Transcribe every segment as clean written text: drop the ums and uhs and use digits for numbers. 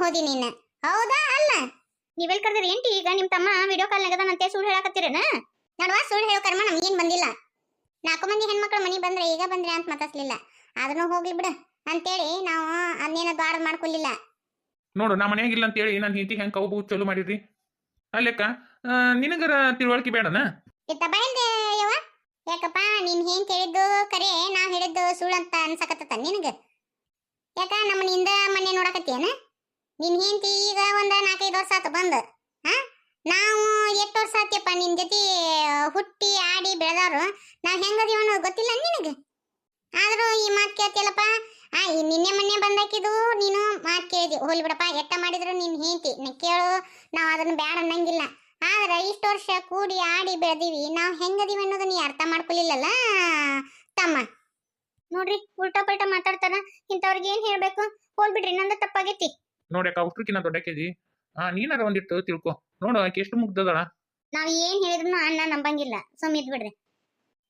ಹೋದಿ ನೀನು. ಹೌದಾ ಅಲ್ಲ? ನೀವೆಲ್ ಕರೆದ್ರಿ ಏಂಟಿ? ಈಗ ನಿಮ್ ತಮ್ಮ ವಿಡಿಯೋ ಕಾಲ್ ನಾಗದಂತೆ ಸುಳ್ಳು ಹೇಳಾಕತ್ತೀರೇನ? ನೋಡುವ, ಸುಳ್ಳು ಹೇಳೋ ಕರ್ಮ ನಮಗೇನ್ ಬಂದಿಲ್ಲ. 4 ಮಂದಿ ಹೆಣ್ಮಕ್ಳು ಮನಿ ಬಂದ್ರೆ ಈಗ ಬಂದ್ರೆ ಅಂತ ಮಾತಾಡ್ಲಿಲ್ಲ. ಅದನ್ನು ಹೋಗ್ಲಿ ಬಿಡು ಅಂತೇಳಿ ನಾವು ಅದನ್ನೇನ ಗಾಢ ಮಾಡ್ಕೊಲಿಲ್ಲ. ನೋಡು, ನಾ ಮನ್ಯಾಗಿಲ್ಲ ಅಂತೇಳಿ ನನ್ನ ಹೆಂಡತಿ ಹೆಂಗೆ ಕೌಬು ಚಲೋ ಮಾಡಿದ್ರಿ. ಅಲ್ಲೆಕ್ಕ ನಿನಗರ ತಿಳುವಳಿಕೆ ಬೇಡನ? ಇತ್ತ ಬಯಲ್ದೆ ಯವ್ವ. ಯಾಕಪ್ಪ ನೀನ್ ಏನ್ ಕೇಳಿದ್ದು ಕರೆ, ನಾವ್ ಹೇಳಿದ್ದು ಸುಳ್ಳು ಅಂತ ಅನ್ಸಕತ್ತ ನಿನಗ? ಯಾಕ ನಮ್ಮನಿಂದ ಮನೆ ನೋಡಕತ್ತೇನ? ನಿನ್ ಹೆಂಡತಿ ಈಗ ಒಂದ 4-5 ವರ್ಷ ಆತ ಬಂದ. ನಾವು ಎಷ್ಟು ವರ್ಷ ಆತ್ಯಪ್ಪ ನಿನ್ ಜೊತೆ ಹುಟ್ಟಿ ಆಡಿ ಬೆಳೆದವ್ರು. ನಾವ್ ಹೆಂಗದೀವ ಅನ್ನೋದು ಗೊತ್ತಿಲ್ಲ ನಿನಗ? ಆದ್ರೂ ಈ ಮಾತು ಕೇಳ್ತಿಯಲ್ಲಪ್ಪ. ನಿನ್ನೆ ಮೊನ್ನೆ ಬಂದಾಕಿದು ನೀನು ಮಾತು ಕೇಳಿದಿ, ಹೋಲಿ ಬಿಡಪ್ಪ. ಎಟ್ಟ ಮಾಡಿದ್ರು ನಿನ್ ಹೆಂಡತಿ ಕೇಳು, ನಾವ್ ಅದನ್ನ ಬ್ಯಾಡ ಅನ್ನಂಗಿಲ್ಲ. ಆದ್ರೆ ಇಷ್ಟು ವರ್ಷ ಕೂಡಿ ಆಡಿ ಬೆಳೆದೀವಿ, ನಾವ್ ಹೆಂಗದೀವಿ ಅನ್ನೋದು ನೀ ಅರ್ಥ ಮಾಡ್ಕೊಲಿಲ್ಲಲ್ಲ ತಮ್ಮ. ನೋಡ್ರಿ, ಉಲ್ಟಾ ಪಲ್ಟಾ ಮಾತಾಡ್ತಾರ. ಇಂಥವ್ರಿಗೆ ಏನ್ ಹೇಳ್ಬೇಕು? ಹೋಲ್ಬಿಡ್ರಿ, ನಂದ ತಪ್ಪಾಗೈತಿ. ನೋಡ್ಯಾಕ ಉಷ್ಟ್ರಕಿನ ದೊಡ್ಡಕ್ಕೆದಿ. ನೀನಾರ ಒಂದಿಟ್ಟು ತಿಳ್ಕೊ. ನೋಡು, ಆಕೆ ಎಷ್ಟು ಮುಗ್ದದಳ. ನಾವ್ ಏನ್ ಹೇಳಿದ್ರು ಅಣ್ಣ ನಂಬಂಗಿಲ್ಲ. ಸುಮ್ಮಿದ್ ಬಿಡ್ರಿ.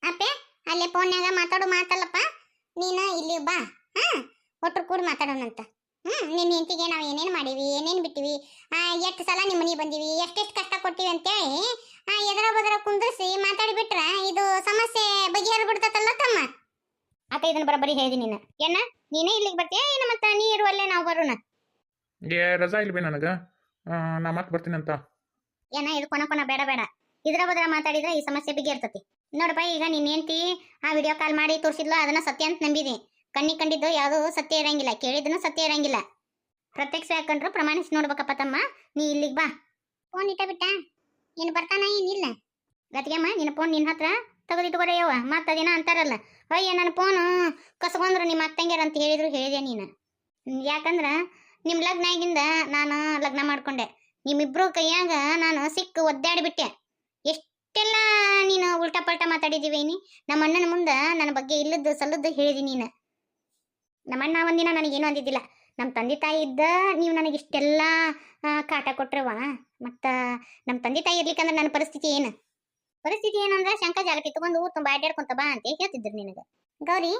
ಅಪ್ಪೆ ಅಲ್ಲೇ ಫೋನ್ಯಾಗ ಮಾತಾಡು ಮಾತಲ್ಲಪ್ಪ. ನೀನು ಇಲ್ಲಿ ಬಾ, ಒಟ್ರು ಕೂಡಿ ಮಾತಾಡೋಣಂತ. ನಿನ್ನ ಹೆಂಡತಿಗೆ ನಾವು ಏನೇನು ಮಾಡೀವಿ, ಏನೇನು ಬಿಟ್ಟಿವಿ, ಎಷ್ಟು ಸಲ ನಿಮ್ಮ ಮನೆಗೆ ಬಂದೀವಿ, ಎಷ್ಟೆಷ್ಟು ಕಷ್ಟ ಕೊಟ್ಟಿವಿ ಅಂತೇಳಿ ಎದರ ಬದರ ಕುಂದಿರಿಸಿ ಮಾತಾಡಿಬಿಟ್ರ ಇದು ಸಮಸ್ಯೆ ಬಗೆಹರಿ ಬಿಡ್ತತಲ್ಲ ತಮ್ಮ. ಆತ ಇದನ್ನ ಬರಬರಿ ಹೇಳಿದಿ ನೀನು. ಏನ ನೀನೇ ಇಲ್ಲಿಗೆ ಬರ್ತೀಯ ಏನ? ಮತ್ತ ನೀ ಇರುವಲ್ಲೇ ನಾವು ಬರೋಣ? ರಜಾ ಇಲ್ವೇ ನನಗ? ನಾ ಮತ್ತೆ ಬರ್ತೀನಿ ಅಂತ. ಏನ ಇದು ಕೊನ ಬೇಡ ಬೇಡ. ಇದ್ರ ಬದ್ರ ಮಾತಾಡಿದ್ರೆ ಈ ಸಮಸ್ಯೆ ಬಗೆಹರ್ತತಿ. ನೋಡಪ್ಪ, ಈಗ ನೀನ್ ಹೆಂಡತಿ ಆ ವಿಡಿಯೋ ಕಾಲ್ ಮಾಡಿ ತೋರಿಸಿದ್ಲು, ಅದನ್ನ ಸತ್ಯ ಅಂತ ನಂಬಿದಿ. ಕಣ್ಣಿಗೆ ಕಂಡಿದ್ದು ಯಾವುದು ಸತ್ಯ ಇರಂಗಿಲ್ಲ, ಕೇಳಿದ್ನು ಸತ್ಯ ಇರಂಗಿಲ್ಲ. ಪ್ರತ್ಯಕ್ಷ ಯಾಕಂಡ್ರು ಪ್ರಮಾಣಿಸಿ ನೋಡ್ಬೇಕಪ್ಪ ತಮ್ಮ. ನೀ ಇಲ್ಲಿಗೆ ಬಾ. ಫೋನ್ ಇಟ್ಟ ಬಿಟ್ಟ ಏನು ಬರ್ತಾನ ಏನಿಲ್ಲ. ಗತಿಗೆಮ್ಮ, ನಿನ್ನ ಫೋನ್ ನಿನ್ನ ಹತ್ರ ತಗೋದಿಟ್ಕೊರೆಯವ. ಮತ್ತ ಅದೇನ ಅಂತಾರಲ್ಲ, ಅಯ್ಯ ನನ್ನ ಫೋನು ಕಸ್ಕೊಂಡ್ರು ನಿಮ್ಮ ಅತ್ತಂಗ್ಯಾರ ಅಂತ ಹೇಳಿದೆ ನೀನು. ಯಾಕಂದ್ರ ನಿಮ್ಮ ಲಗ್ನ ಆಗಿಂದ ನಾನು ಲಗ್ನ ಮಾಡ್ಕೊಂಡೆ. ನಿಮ್ಮಿಬ್ರು ಕೈಯಾಗ ನಾನು ಸಿಕ್ಕು ಒದ್ದಾಡಿಬಿಟ್ಟೆ. ಎಷ್ಟೆಲ್ಲ ನೀನು ಉಲ್ಟಾ ಪಲ್ಟಾ ಮಾತಾಡಿದೀವಿ. ನಮ್ಮ ಅಣ್ಣನ ಮುಂದೆ ನನ್ನ ಬಗ್ಗೆ ಇಲ್ಲದ್ದು ಸಲ್ಲದ್ದು ಹೇಳಿದಿ ನೀನು. ನಮ್ಮಣ್ಣ ಒಂದಿನ ನನಗೇನು ಅಂದಿದ್ದಿಲ್ಲ. ನಮ್ಮ ತಂದೆ ತಾಯಿ ಇದ್ದ ನೀವು ನನಗಿಷ್ಟೆಲ್ಲ ಕಾಟ ಕೊಟ್ರವ. ಮತ್ತು ನಮ್ಮ ತಂದೆ ತಾಯಿ ಇರ್ಲಿಕ್ಕಂದ್ರೆ ನನ್ನ ಪರಿಸ್ಥಿತಿ ಏನಂದ್ರೆ ಶಂಕ ಜಾಲ ಕಿತ್ಕೊಂಡು ಊರು ತುಂಬ ಅಡ್ಡಾಡ್ಕೊಂತ ಬಾ ಅಂತ ಹೇಳ್ತಿದ್ರು ನಿನಗೆ. ಗೌರಿ,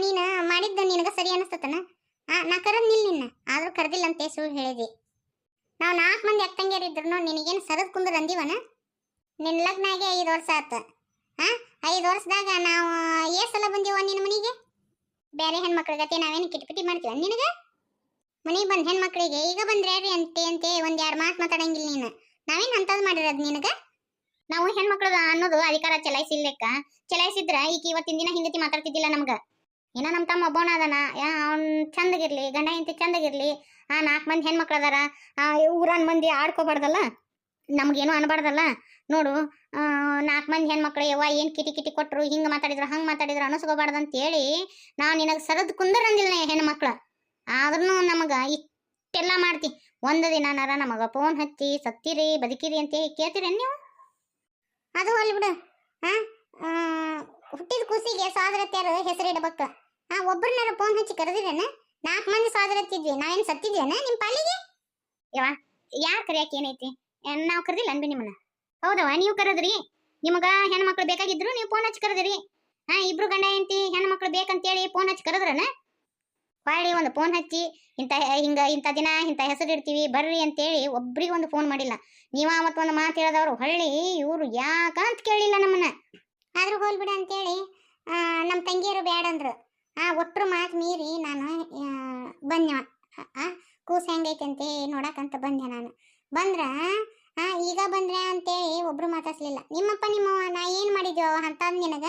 ನೀನು ಮಾಡಿದ್ದು ನಿನಗೆ ಸರಿ ಅನಿಸ್ತತನ? ನಾ ಕರೆದ್ ನಿನ್ನ, ಆದ್ರೂ ಕರೆದಿಲ್ಲ ಅಂತೆ ಸುಳ್ಳು ಹೇಳಿದಿ. ನಾವು 4 ಮಂದಿ ಅಕ್ಕಂಗ್ಯಾರಿದ್ರು ನಿನಗೇನು ಸರದ್ ಕುಂದ್ರ ಅಂದಿವನ? ನಿನ್ನ ಲಗ್ನ ಆಗಿ 5 ವರ್ಷ ಆತ. 5 ವರ್ಷದಾಗ ನಾವು ಸಲ ಬಂದೀವ ನಿನ್ನ ಮನೆಗೆ? ಬೇರೆ ಹೆಣ್ಮಕ್ಳ ಗತಿ ನಾವೇನು ಕಿಟಪಿಟಿ ಮಾಡ್ತೀವ ನಿನಗೆ? ಮನೆಗೆ ಬಂದ ಹೆಣ್ಮಕ್ಳಿಗೆ ಈಗ ಬಂದ್ರೆ ಅಂತೆ 1-2 ಮಾತು ಮಾತಾಡಂಗಿಲ್ಲ ನೀನು. ನಾವೇನು ಅಂತದ್ ಮಾಡಿರೋದು ನಿನಗೆ? ನಾವು ಹೆಣ್ಮಕ್ಳದ ಅನ್ನೋದು ಅಧಿಕಾರ ಚಲಾಯಿಸಿದ್ರ ಈಗ ಇವತ್ತಿನ ದಿನ ಹಿಂಗತಿ ಮಾತಾಡ್ತಿದ್ದಿಲ್ಲ ನಮ್ಗ. ಏನೋ ನಮ್ಮ ತಮ್ಮ ಒಬ್ಬನ ಅದನ, ಅವ್ನ್ ಚಂದಗಿರ್ಲಿ, ಗಂಡ ಹೆಂಡತಿ ಚಂದಗಿರ್ಲಿ, 4 ಮಂದಿ ಹೆಣ್ಮಕ್ಳು ಅದಾರ, ಊರನ್ ಮಂದಿ ಆಡ್ಕೋಬಾರ್ದಲ್ಲ, ನಮ್ಗೇನು ಅನ್ಬಾರ್ದಲ್ಲ. ನೋಡು, 4 ಮಂದಿ ಹೆಣ್ಮಕ್ಳು ಯವ್ವ ಏನ್ ಕಿಟಿ ಕೊಟ್ರು, ಹಿಂಗ ಮಾತಾಡಿದ್ರು ಹಂಗ ಮಾತಾಡಿದ್ರು ಅನಸ್ಕೋಬಾರ್ದು ಅಂತೇಳಿ ನಾವು ನಿನಗೆ ಸರದ್ ಕುಂದರ್ ಅಂದಿಲ್ಲ ಹೆಣ್ಮಕ್ಳು. ಆದ್ರೂ ನಮಗ ಇಷ್ಟೆಲ್ಲ ಮಾಡ್ತಿ. ಒಂದು ದಿನ ನಮಗ ಫೋನ್ ಹಚ್ಚಿ ಸತ್ತಿರಿ ಬದುಕಿರಿ ಅಂತ ಕೇಳ್ತೀರಿ ನೀವು? ಅದು ಹೋಲ್ ಬಿಡು. ಹುಟ್ಟಿದ ಕೂಸಿಗೆ ಸೋದರತ್ಯಾರು ಹೆಸರಿಡಬೇಕು. ಒಬ್ಬರನ್ನಾರ ಫೋನ್ ಹಚ್ಚಿ ಕರೆದಿರೇನ? 4 ಮಂದಿ ಸೋದರತ್ತಿದ್ವಿ, ನಾವೇನು ಸತ್ತಿದ್ವೇನ ನಿಮ್ಮ ಪಾಲಿಗೆ? ಯಾರು ಕರಿಯಾಕ ಏನೈತಿ? ನಾವು ಕರೆದಿಲ್ಲ ಅನ್ಬಿ ನಿಮ್ಮನ್ನ. ಹೌದವ, ನೀವು ಕರೆದ್ರಿ. ನಿಮಗ ಹೆಣ್ಮಕ್ಳು ಬೇಕಾಗಿದ್ರು ನೀವು ಫೋನ್ ಹಚ್ಚಿ ಕರೆದಿರಿ. ಇಬ್ರು ಗಂಡ ಹೆಂಡತಿ ಹೆಣ್ಮಕ್ಳು ಬೇಕಂತೇಳಿ ಫೋನ್ ಹಚ್ಚಿ ಕರೆದ್ರನ? ಹೊಳ್ಳಿ ಒಂದು ಫೋನ್ ಹಚ್ಚಿ ಇಂಥ ದಿನ ಇಂಥ ಹೆಸರು ಇಡ್ತೀವಿ ಬರ್ರಿ ಅಂತೇಳಿ ಒಬ್ರಿಗೆ ಒಂದು ಫೋನ್ ಮಾಡಿಲ್ಲ. ನೀವ ಅವತ್ತೊಂದು ಮಾತು ಹೇಳಿದವ್ರು ಹೊಳ್ಳಿ ಇವರು ಯಾಕಂತ ಕೇಳಿಲ್ಲ ನಮ್ಮನ್ನ. ಆದ್ರೂ ಹೋಲ್ಬಿಡ ಅಂತೇಳಿ ನಮ್ಮ ತಂಗಿಯರು ಬ್ಯಾಡ ಅಂದ್ರು. ಒಟ್ಟರು ಮಾತು ಮೀರಿ ನಾನು ಬಂದ್ಯವ. ಕೂಸು ಹೆಂಗೈತೆ ಅಂತ ನೋಡಕಂತ ಬಂದೆ. ನಾನು ಬಂದ್ರ ಈಗ ಬಂದ್ರೆ ಅಂತೇಳಿ ಒಬ್ರು ಮಾತಾಡ್ಸ್ಲಿಲ್ಲ. ನಿಮ್ಮಪ್ಪ ನಿಮ್ಮವ್ವ ನಾ ಏನು ಮಾಡಿದ್ಯೋ ಅಂತಂದು ನಿನಗ.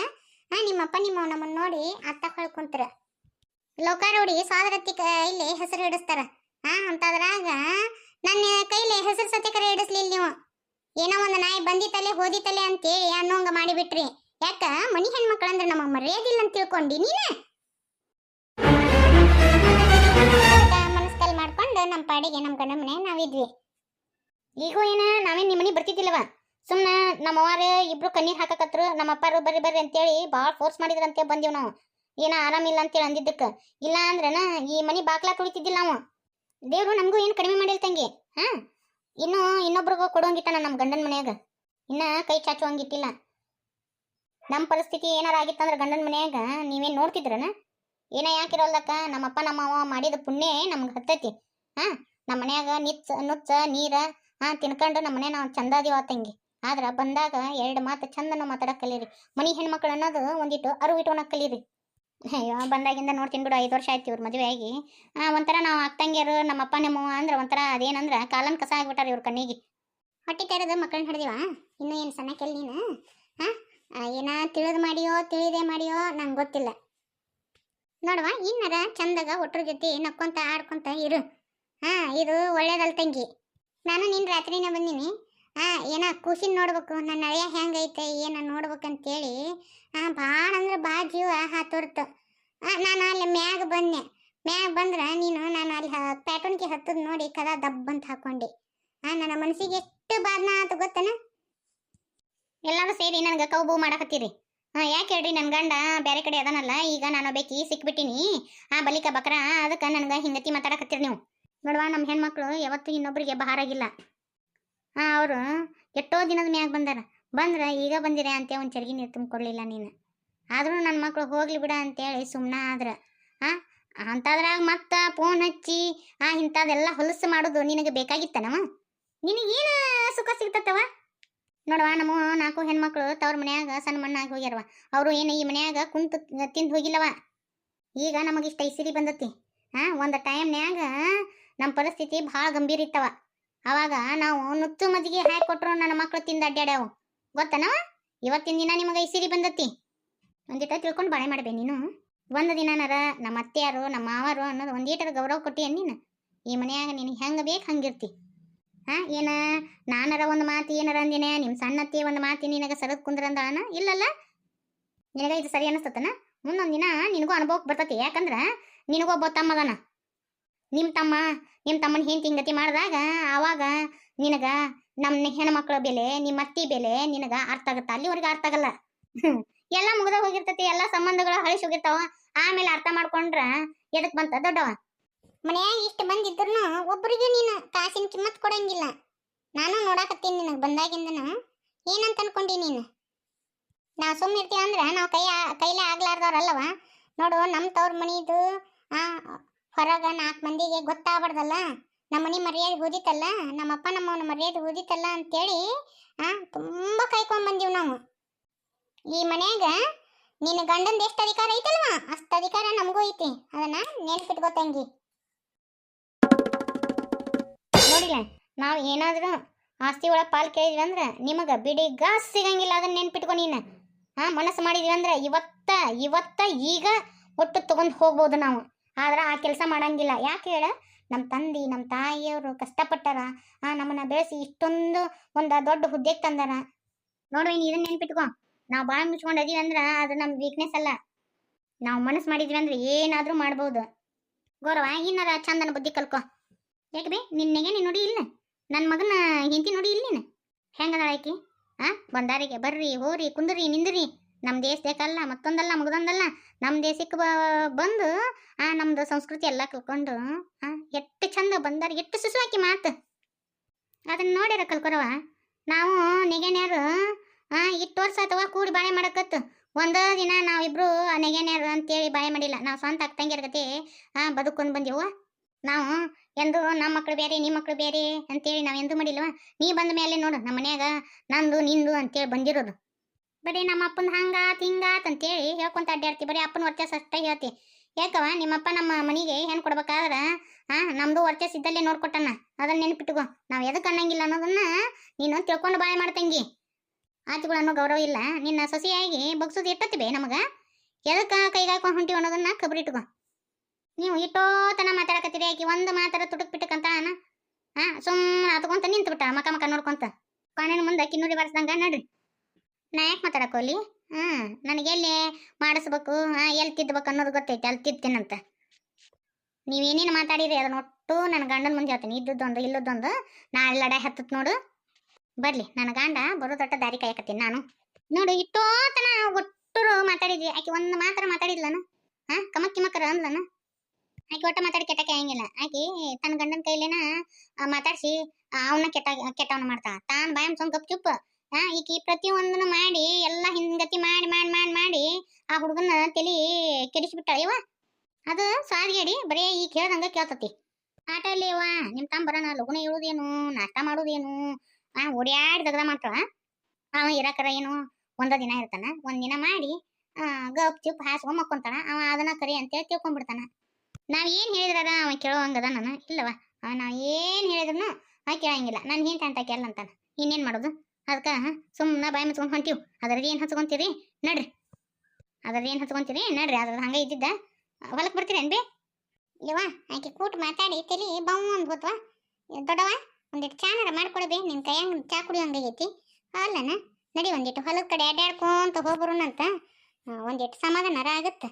ನಿಮ್ಮಪ್ಪ ನಿಮ್ಮವ್ವ ನಮ್ಮನ್ನ ನೋಡಿ ಅತ್ತ ಹೊಳ್ಕೊಂತಾರ. ಲೋಕಾರೂಢಿ ಸೋದರತ್ತಿ ಕೈಲಿ ಹೆಸರು ಹಿಡಿಸ್ತಾರ. ಅಂತದ್ರಾಗ ನನ್ನ ಕೈಲಿ ಹೆಸರು ಸತ್ಯಕರ ಹಿಡಿಸ್ಲಿಲ್ಲ ನೀವು. ಏನೋ ಒಂದು ನಾಯಿ ಬಂದಿತ್ತಲೆ ಹೋದಿತ್ತಲೆ ಅಂತೇಳಿ ಅನ್ನೋಂಗ ಮಾಡಿಬಿಟ್ರಿ. ಯಾಕ ಮನಿ ಹೆಣ್ಮಕ್ಳಂದ್ರೆ ನಮಗ್ ಮರ್ಯಾದಿಲ್ಲ ಅಂತ ತಿಳ್ಕೊಂಡಿ ನೀನ? ಮನಸ್ಕಲ್ ಮಾಡ್ಕೊಂಡು ನಮ್ಮ ಪಾಡಿಗೆ ನಮ್ಮ ಗಂಡ ಮನೆ ನಾವಿದ್ವಿ. ಈಗೂ ಏನ ನಾವೇನ್ ನಿಮ್ಮ ಮನೆ ಬರ್ತಿದ್ದಿಲ್ಲವ. ಸುಮ್ಮನೆ ನಮ್ಮವ್ವಾರ ಇಬ್ರು ಕಣ್ಣೀರ್ ಹಾಕಕತ್ರು. ನಮ್ಮ ಅಪ್ಪಾರು ಬರ್ರಿ ಅಂತೇಳಿ ಭಾಳ ಫೋರ್ಸ್ ಮಾಡಿದ್ರಂತೆ ಬಂದೀವಿ ನಾವು. ಏನ ಆರಾಮಿಲ್ಲ ಅಂತೇಳಿ ಅಂದಿದ್ದಕ್ಕೆ. ಇಲ್ಲ ಅಂದ್ರನ ಈ ಮನಿ ಬಾಕ್ಲಾ ತುಳಿತಿದ್ದಿಲ್ಲ ನಾವು. ದೇವ್ರು ನಮಗೂ ಏನು ಕಡಿಮೆ ಮಾಡಿಲ್ಲ ತಂಗಿ. ಇನ್ನು ಇನ್ನೊಬ್ರಿಗೂ ಕೊಡೋಂಗಿಟ್ಟಾನ ನಮ್ಮ ಗಂಡನ ಮನ್ಯಾಗ. ಇನ್ನ ಕೈ ಚಾಚುವಂಗಿಟ್ಟಿಲ್ಲ. ನಮ್ಮ ಪರಿಸ್ಥಿತಿ ಏನಾರ ಆಗಿತ್ತಂದ್ರೆ ಗಂಡನ ಮನ್ಯಾಗ ನೀವೇನು ನೋಡ್ತಿದ್ರನ? ಏನ ಯಾಕಿರೋಲ್ದಕ್ಕ ನಮ್ಮಪ್ಪ ನಮ್ಮವ್ವ ಮಾಡಿದ ಪುಣ್ಯ ನಮ್ಗೆ ಹತ್ತೈತಿ. ನಮ್ಮ ಮನ್ಯಾಗ ನುಚ್ಚ ನೀರ ತಿನ್ಕೊಂಡು ನಮ್ಮ ಮನೆ ನಾವು ಚಂದ ಅದೀವ ತಂಗಿ. ಆದ್ರ ಬಂದಾಗ 2 ಮಾತು ಚಂದನ ಮಾತಾಡಕ್ ಕಲೀರಿ. ಮನಿ ಹೆಣ್ಮಕ್ಳು ಅನ್ನೋದು ಒಂದಿಟ್ಟು ಅರಿವು ಇಟ್ಕೊಳಕ್ ಕಲೀರಿ. ಅಯ್ಯೋ ಬಂದಾಗಿಂದ ನೋಡ್ತೀನಿ ಬಿಡು, 5 ವರ್ಷ ಆಯ್ತು ಇವ್ರ ಮದುವೆ ಆಗಿ. ಒಂಥರ ನಾವು ಅಕ್ಕಂಗಿಯರು ನಮ್ಮ ಅಪ್ಪ ನಮ್ಮವ್ವ ಅಂದ್ರೆ ಒಂಥರ ಅದೇನಂದ್ರ ಕಾಲನ್ ಕಸ ಆಗ್ಬಿಟ್ಟಾರ ಇವ್ರ ಕಣ್ಣಿಗೆ. ಹೊಟ್ಟೆ ತೆರೆದು ಮಕ್ಕಳನ್ನ ಹಿಡ್ದಿವ ಇನ್ನೂ ಏನು ಸಣ್ಣಕ್ಕೆಲ್ಲ ನೀನು ಏನ ತಿಳಿದು ಮಾಡಿಯೋ ತಿಳಿದೇ ಮಾಡಿಯೋ ನಂಗೆ ಗೊತ್ತಿಲ್ಲ. ನೋಡುವ ಇನ್ನರ ಚಂದಾಗ ಒಟ್ರ ಜೊತೆ ನಕ್ಕೊಂತ ಆಡ್ಕೊಂತ ಇರು. ಇದು ಒಳ್ಳೇದಲ್ಲ ತಂಗಿ. ನಾನು ನಿನ್ನ ರಾತ್ರಿನೇ ಬಂದೀನಿ. ಏನ ಕೂಸಿನ ನೋಡ್ಬೇಕು, ನನ್ನ ಹಳೆಯ ಹೆಂಗೈತೆ ಏನ ನೋಡ್ಬೇಕಂತೇಳಿ ಭಾಳ ಅಂದ್ರೆ ಭಾಳ ಜೀವ ಹಾತೊರ್ತು. ನಾನು ಅಲ್ಲಿ ಮ್ಯಾಗ ಬಂದ್ರೆ ನೀನು ನಾನು ಅಲ್ಲಿ ಪ್ಯಾಟರ್ನ್ಗೆ ಹತ್ತದ್ ನೋಡಿ ಕದ ದಬ್ಬಂತ ಹಾಕೊಂಡೆ. ನನ್ನ ಮನಸ್ಸಿಗೆ ಎಷ್ಟು ಬಾದ್ನ ಆತು ಗೊತ್ತನ. ಎಲ್ಲಾರು ಸೇರಿ ನನ್ಗೆ ಕೌಬು ಮಾಡಕತ್ತೀರಿ. ಯಾಕೆ ಹೇಳ್ರಿ, ನನ್ನ ಗಂಡ ಬೇರೆ ಕಡೆ ಅದನಲ್ಲ, ಈಗ ನಾನು ಬೇಕಿ ಸಿಕ್ಬಿಟ್ಟಿನಿ ಬಲಿಕ ಬಕ್ರ, ಅದಕ್ಕೆ ನನ್ಗೆ ಹಿಂಗತಿ ಮಾತಾಡಕತ್ತೀರಿ ನೀವು. ನೋಡುವ ನಮ್ಮ ಹೆಣ್ಮಕ್ಳು ಯಾವತ್ತೂ ಇನ್ನೊಬ್ರಿಗೆ ಬಹಾರಾಗಿಲ್ಲ. ಅವರು ಎಷ್ಟೋ ದಿನದ ಮ್ಯಾಗ ಬಂದ್ರೆ ಈಗ ಬಂದಿರ ಅಂತ ಒಂದು ಚರ್ಗಿ ನೀರು ತುಂಬಿಕೊಡ್ಲಿಲ್ಲ ನೀನು. ಆದ್ರೂ ನನ್ನ ಮಕ್ಳು ಹೋಗ್ಲಿ ಬಿಡ ಅಂತೇಳಿ ಸುಮ್ಮನೆ ಆದ್ರೆ ಅಂತಾದ್ರಾಗ ಮತ್ತೆ ಫೋನ್ ಹಚ್ಚಿ ಇಂಥದೆಲ್ಲ ಹೊಲಸು ಮಾಡೋದು ನಿನಗೆ ಬೇಕಾಗಿತ್ತನವ? ನಿನಗೇನು ಸುಖ ಸಿಗ್ತತ್ತವ? ನೋಡುವ ನಮ್ಮ 4 ಹೆಣ್ಮಕ್ಳು ತವ್ರ ಮನ್ಯಾಗ ಸಣ್ಣ ಮಣ್ಣಾಗಿ ಹೋಗ್ಯಾರವ. ಅವರು ಏನು ಈ ಮನ್ಯಾಗ ಕುಂತು ತಿಂದು ಹೋಗಿಲ್ಲವ. ಈಗ ನಮಗಿಷ್ಟ ಐಸಿರಿ ಬಂದತಿ. ಒಂದು ಟೈಮ್ನ್ಯಾಗ ನಮ್ಮ ಪರಿಸ್ಥಿತಿ ಭಾಳ ಗಂಭೀರ ಇತ್ತವ. ಅವಾಗ ನಾವು ನುಚ್ಚು ಮಜ್ಜಿಗೆ ಹಾಕಿ ಕೊಟ್ಟರು ನನ್ನ ಮಕ್ಳು ತಿಂದು ಅಡ್ಡಾಡ್ಯಾವು ಗೊತ್ತನವ. ಇವತ್ತಿನ ದಿನ ನಿಮಗೆ ಐಸಿರಿ ಬಂದತಿ. ಒಂದಿಟ ತಿಳ್ಕೊಂಡು ಬಾಳೆ ಮಾಡಬೇ ನೀನು. ಒಂದು ದಿನನಾರ ನಮ್ಮ ಅತ್ತೆಯಾರು ನಮ್ಮ ಮಾವರು ಅನ್ನೋದು ಒಂದೀಟರ ಗೌರವ ಕೊಟ್ಟಿ ನೀನು. ಈ ಮನ್ಯಾಗ ನೀನು ಹೆಂಗೆ ಬೇಕು ಹಂಗಿರ್ತಿ. ಏನ ನಾನರ ಒಂದು ಮಾತು ಏನಾರ ಅಂದಿನ, ನಿಮ್ಮ ಸಣ್ಣತ್ತಿ ಒಂದು ಮಾತಿ ನಿನಗೆ ಸರದ್ ಕುಂದ್ರಂದಳನ? ಇಲ್ಲಲ್ಲ, ನಿನಗ ಇದು ಸರಿ ಅನಿಸ್ತತನ? ಮುಂದೊಂದು ದಿನ ನಿನಗೂ ಅನುಭವಕ್ಕೆ ಬರ್ತತಿ. ಯಾಕಂದ್ರೆ ನಿನಗೊಬ್ಬ ತಮ್ಮದನ. ನಿಮ್ಮ ತಮ್ಮನ ಹೆಂಡತಿ ಹಿಂಗತಿ ಮಾಡಿದಾಗ ಆವಾಗ ನಿನಗ ನಮ್ಮ ಹೆಣ್ಮಕ್ಳ ಬೆಲೆ, ನಿಮ್ಮ ಅತ್ತಿ ಬೆಲೆ ನಿನಗ ಅರ್ಥ ಆಗುತ್ತ. ಅಲ್ಲಿವರೆಗೆ ಅರ್ಥ ಆಗಲ್ಲ. ಎಲ್ಲ ಮುಗ್ದ ಹೋಗಿರ್ತತಿ, ಎಲ್ಲ ಸಂಬಂಧಗಳು ಹಳಿಸಿ ಹೋಗಿರ್ತಾವ. ಆಮೇಲೆ ಅರ್ಥ ಮಾಡ್ಕೊಂಡ್ರ ಎದಕ್ ಬಂತ ದೊಡ್ಡವ. ಮನ್ಯಾಗ ಇಷ್ಟು ಬಂದಿದ್ರು ಒಬ್ಬರಿಗೆ ನೀನು ಕಾಸಿನ ಕಿಮ್ಮತ್ ಕೊಡಂಗಿಲ್ಲ. ನಾನು ನೋಡಾಕತ್ತೀನಿ ನಿನಗೆ ಬಂದಾಗಿಂದನ. ಏನಂತ ಅನ್ಕೊಂಡಿ ನೀನು? ನಾವು ಸುಮ್ಮನೆ ಇರ್ತೀವಿ ಅಂದ್ರೆ ನಾವು ಕೈಲೇ ಆಗ್ಲಾರ್ದವ್ರಲ್ಲವ. ನೋಡು, ನಮ್ಮ ತವ್ರ ಮನಿದು ಹೊರಗ 4 ಮಂದಿಗೆ ಗೊತ್ತಾಗ್ಬಾರ್ದಲ್ಲ. ನಮ್ಮ ಮನೆ ಮರ್ಯಾದೆ ಹೋದಿತ್ತಲ್ಲ, ನಮ್ಮಪ್ಪ ನಮ್ಮವನ ಮರ್ಯಾದೆ ಹೋದಿತ್ತಲ್ಲ ಅಂತೇಳಿ ತುಂಬ ಕಾಯ್ಕೊಂಡ್ ಬಂದೀವಿ ನಾವು. ಈ ಮನ್ಯಾಗ ನಿನ್ನ ಗಂಡಂದು ಎಷ್ಟು ಅಧಿಕಾರ ಐತಲ್ವ ಅಷ್ಟು ಅಧಿಕಾರ ನಮಗೂ ಐತಿ. ಅದನ್ನ ನೆನ್ಪಿಟ್ಕೋ ತಂಗಿ. ನೋಡಿಲ್ಲ, ನಾವು ಏನಾದರೂ ಆಸ್ತಿ ಒಳಗೆ ಪಾಲು ಕೇಳಿದ್ವಿ ಅಂದ್ರೆ ನಿಮಗೆ ಬಿಡಿ ಗಾಸ್ ಸಿಗಂಗಿಲ್ಲ. ಅದನ್ನ ನೆನ್ಪಿಟ್ಕೊ ನೀನು. ಮನಸ್ಸು ಮಾಡಿದ್ವಿ ಅಂದ್ರೆ ಇವತ್ತ ಈಗ ಒಟ್ಟು ತಗೊಂಡು ಹೋಗ್ಬೋದು ನಾವು. ಆದ್ರೆ ಆ ಕೆಲಸ ಮಾಡಂಗಿಲ್ಲ. ಯಾಕೆ ಹೇಳ? ನಮ್ಮ ತಂದೆ ನಮ್ಮ ತಾಯಿಯವರು ಕಷ್ಟಪಟ್ಟಾರ, ನಮ್ಮನ್ನ ಬೆಳೆಸಿ ಇಷ್ಟೊಂದು ಒಂದು ದೊಡ್ಡ ಹುದ್ದೆಗೆ ತಂದಾರ. ನೋಡು, ಇನ್ನು ಇದನ್ನ ನೆನ್ಪಿಟ್ಕೊ. ನಾವು ಬಾಳ ಮುಚ್ಕೊಂಡು ಅದೀವಿ ಅಂದ್ರೆ ಅದು ನಮ್ಮ ವೀಕ್ನೆಸ್ ಅಲ್ಲ. ನಾವು ಮನಸ್ಸು ಮಾಡಿದ್ವಿ ಅಂದ್ರೆ ಏನಾದರೂ ಮಾಡ್ಬೋದು. ಗೌರವ, ಏನಾರ ಚಂದನ ಬುದ್ಧಿ ಕಲ್ಕೊ. ಯಾಕೆ ಬೇ, ನಿನ್ನೆಗೆ ನೀನು ನೋಡಿ ಇಲ್ಲ? ನನ್ನ ಮಗನ ಹೆಂಡತಿ ನೋಡಿ ಇಲ್ಲ ನೀನು? ಹೆಂಗದ ಆಕಿ? ಬಂದಾರಿಗೆ ಬರ್ರಿ ಹೋರಿ ಕುಂದ್ರಿ ನಿಂದ್ರಿ. ನಮ್ಮ ದೇಶಕ್ಕಲ್ಲ, ಮತ್ತೊಂದಲ್ಲ ಮುಗ್ದೊಂದಲ್ಲ, ನಮ್ಮ ದೇಶಕ್ಕೆ ಬಂದು ನಮ್ದು ಸಂಸ್ಕೃತಿ ಎಲ್ಲ ಕಲ್ಕೊಂಡು ಎಷ್ಟು ಚಂದ ಬಂದಾರ, ಎಷ್ಟು ಸುಸುವಾಕಿ ಮಾತು. ಅದನ್ನ ನೋಡ್ಯಾರ ಕಲ್ಕೊರವ. ನಾವು ನೆಗೆನ್ಯಾರು ಇಷ್ಟು ವರ್ಷ ಅಥವಾ ಕೂಡಿ ಬಾಳೆ ಮಾಡಕತ್ತು. ಒಂದೇ ದಿನ ನಾವಿಬ್ರು ನೆಗೆನ್ಯಾರು ಅಂತೇಳಿ ಬಾಳೆ ಮಾಡಿಲ್ಲ. ನಾವು ಸ್ವಂತ ಅಕ್ಕಂಗಿಯರ ಗತಿ ಬದುಕೊಂಡು ಬಂದೆವು. ನಾವು ಎಂದು ನಮ್ಮ ಮಕ್ಕಳು ಬೇರೆ ನಿಮ್ಮ ಮಕ್ಕಳು ಬೇರೆ ಅಂತೇಳಿ ನಾವು ಎಂದೂ ಮಾಡಿಲ್ವ. ನೀ ಬಂದ ಮೇಲೆ ನೋಡು ನಮ್ಮ ಮನ್ಯಾಗ ನಂದು ನಿಂದು ಅಂತೇಳಿ ಬಂದಿರೋದು. ಬರೀ ನಮ್ಮ ಅಪ್ಪನ ಹಂಗಾತ್ ಹಿಂಗಾತ್ ಅಂತೇಳಿ ಹೇಳ್ಕೊಂತ ಅಡ್ಡಾಡ್ತಿ. ಬರೀ ಅಪ್ಪನ ವರ್ಚಸ್ ಅಷ್ಟೇ ಹೇಳ್ತಿ. ಯಾಕವ? ನಿಮ್ಮಪ್ಪ ನಮ್ಮ ಮನೆಗೆ ಹೆಣ್ಣು ಕೊಡ್ಬೇಕಾದ್ರೆ ನಮ್ದು ವರ್ಚಸ್ ಇದ್ದಲ್ಲೇ ನೋಡ್ಕೊಟ್ಟನ. ಅದನ್ನ ನೆನ್ಪಿಟ್ಕೋ. ನಾವು ಎದಕ್ಕೆ ಅನ್ನಂಗಿಲ್ಲ ಅನ್ನೋದನ್ನ ನೀನು ತಿಳ್ಕೊಂಡು ಬಾಳೆ ಮಾಡ್ತಂಗಿ. ಆಚೆಗಳು ಅನ್ನೋ ಗೌರವ ಇಲ್ಲ. ನಿನ್ನ ಸೊಸೆಯಾಗಿ ಬಗ್ಸೋದು ಇಟ್ಟತ್ತಿಬೇ ನಮಗೆ. ಎದಕ್ಕೆ ಕೈಗಾಯ್ಕೊಂಡು ಹೊಂಟಿವಿ ಅನ್ನೋದನ್ನ ಖಬರಿಟ್ಕೋ. ನೀವು ಇಟ್ಟೋತನ ಮಾತಾಡಕತ್ತೀರಿ. ಆಕಿ ಒಂದು ಮಾತಾಡ ತುಟಕ್ ಪಿಟಕ್ ಅಂತ ಸುಮ್ಮನೆ ಹತ್ಕೊಂತ ನಿಂತು ಬಿಟ್ಟ ಮಕ ನೋಡ್ಕೊಂತ. ಕಾಣಿನ ಮುಂದೆ ಕಿನ್ನೂರಿ ಬಾರಿಸ್ದಂಗ ನಡ್ರಿ. ನಾ ಯಾಕೆ ಮಾತಾಡಕೋಲಿ? ನನಗೆಲ್ಲಿ ಮಾಡಿಸ್ಬೇಕು, ಎಲ್ಲಿ ತಿದ್ದಬೇಕು ಅನ್ನೋದು ಗೊತ್ತೈತಿ. ಅಲ್ಲಿ ತಿದ್ತೀನಂತ ನೀವೇನೇನು ಮಾತಾಡಿರಿ ಅದನ್ನ ಒಟ್ಟು ನನ್ನ ಗಂಡನ ಮುಂದೆ ಹೇಳ್ತೀನಿ. ಇದ್ದದ್ದೊಂದು ಇಲ್ಲದೊಂದು ನಾಳೆ ಲಡ ಹತ್ತತ್ ನೋಡು. ಬರ್ಲಿ, ನನ್ನ ಗಂಡ ಬರೋ ದೊಡ್ಡ ದಾರಿ ಕಾಯಕತ್ತೀನಿ ನಾನು. ನೋಡು, ಇಟ್ಟೋತನ ಒಟ್ಟರು ಮಾತಾಡಿದ್ವಿ. ಆಕಿ ಒಂದು ಮಾತ್ರ ಮಾತಾಡಿದ್ಲನ? ಕಮಕ್ಕಿಮಕ್ಕರ ಅಂದ್ಲನ? ಆಕಿ ಒಟ್ಟ ಮಾತಾಡಿ ಕೆಟ್ಟಕ್ಕೆ ಹಂಗಿಲ್ಲ. ಆಕಿ ತನ್ನ ಗಂಡನ ಕೈಲೇನ ಮಾತಾಡ್ಸಿ ಅವನ್ನ ಕೆಟ್ಟವನ್ನ ಮಾಡ್ತಾ ತಾನು ಬಾಯ್ ಸೊಂದ್ ಗಪ್ ಚುಪ್. ಈಕಿ ಪ್ರತಿಯೊಂದನ್ನು ಮಾಡಿ ಎಲ್ಲ ಹಿಂಗತಿ ಮಾಡಿ ಮಾಡಿ ಮಾಡಿ ಮಾಡಿ ಆ ಹುಡುಗನ ತಲೆ ಕೆಡಿಸ್ಬಿಟ್ಟಾಳ. ಇವ ಅದು ಸಾರಿಗೇಡಿ ಬರೀ ಈಗ ಕೇಳ್ದಂಗ ಕೇಳ್ತತಿ. ಆಟ ಅಲ್ಲಿ ಯವ್ವ ನಿಮ್ ತಮ್ಮ ಬರೋಣ ಲಗುನ ಇಳುದೇನು ನಾಷ್ಟ ಮಾಡೋದೇನು ಓಡ್ಯಾಡಿ ತೆಗ್ದ ಮಾತ್ರ ಅವ ಇರಕರ ಏನು ಒಂದ ದಿನ ಇರ್ತಾನ ಒಂದ್ ದಿನ ಮಾಡಿ ಗಪ್ ಚಿಪ್ ಹಾಸ್ಕೊಂಡ್ ಮಕ್ಕೊಂತಾನ ಅವ ಅದನ್ನ ಕರಿ ಅಂತೇಳಿ ತಿಳ್ಕೊಂಡ್ಬಿಡ್ತಾನ. ನಾವ್ ಏನ್ ಹೇಳಿದ್ರ ಅವ ಕೇಳೋವಂಗದ ನಾನು ಇಲ್ಲವ ನಾವ್ ಏನ್ ಹೇಳಿದ್ರು ಅವ ಕೇಳಂಗಿಲ್ಲ ನಾನು ಏನ್ ಅಂತ ಕೇಳಲ್ಲ ಅಂತಾನ. ಇನ್ನೇನ್ ಮಾಡೋದು ಅದಕ್ಕ ಸುಮ್ಮನೆ ಬಾಯಿ ಮುಚ್ಕೊಂಡ್ ಹೊಂಟಿವ್. ಅದ್ರದ್ದು ಏನ್ ಹಚ್ಕೊಂತೀರಿ ನಡ್ರಿ, ಅದ್ರದ್ದು ಹಂಗ ಇದ್ದಿದ್ದ ಹೊಲಕ್ ಬರ್ತೀರೇನ್ ಬೇ? ಯವ್ವ ಆಕೆ ಕೂಟ್ ಮಾತಾಡಿ ತಲಿ ಬಾವು ಅಂದ್ಬೋತ್ವಾ ದೊಡ್ಡವ ಒಂದಿಟ್ಟು ಚಾನರ ಮಾಡ್ಕೊಡ್ಬೇ ನಿನ್ ಕೈಯಂಗ ಚಾ ಕುಡಿಯೋಂಗೈತಿ ಅಲ್ಲನ ನಡಿ ಒಂದಿಟ್ಟು ಹೊಲದ ಕಡೆ ಅಡ್ಡಾಡ್ಕೊಂತ ಹೋಗ್ಬರೋಣಂತ ಒಂದಿಟ್ಟು ಸಮಾಧಾನರ ಆಗತ್ತ.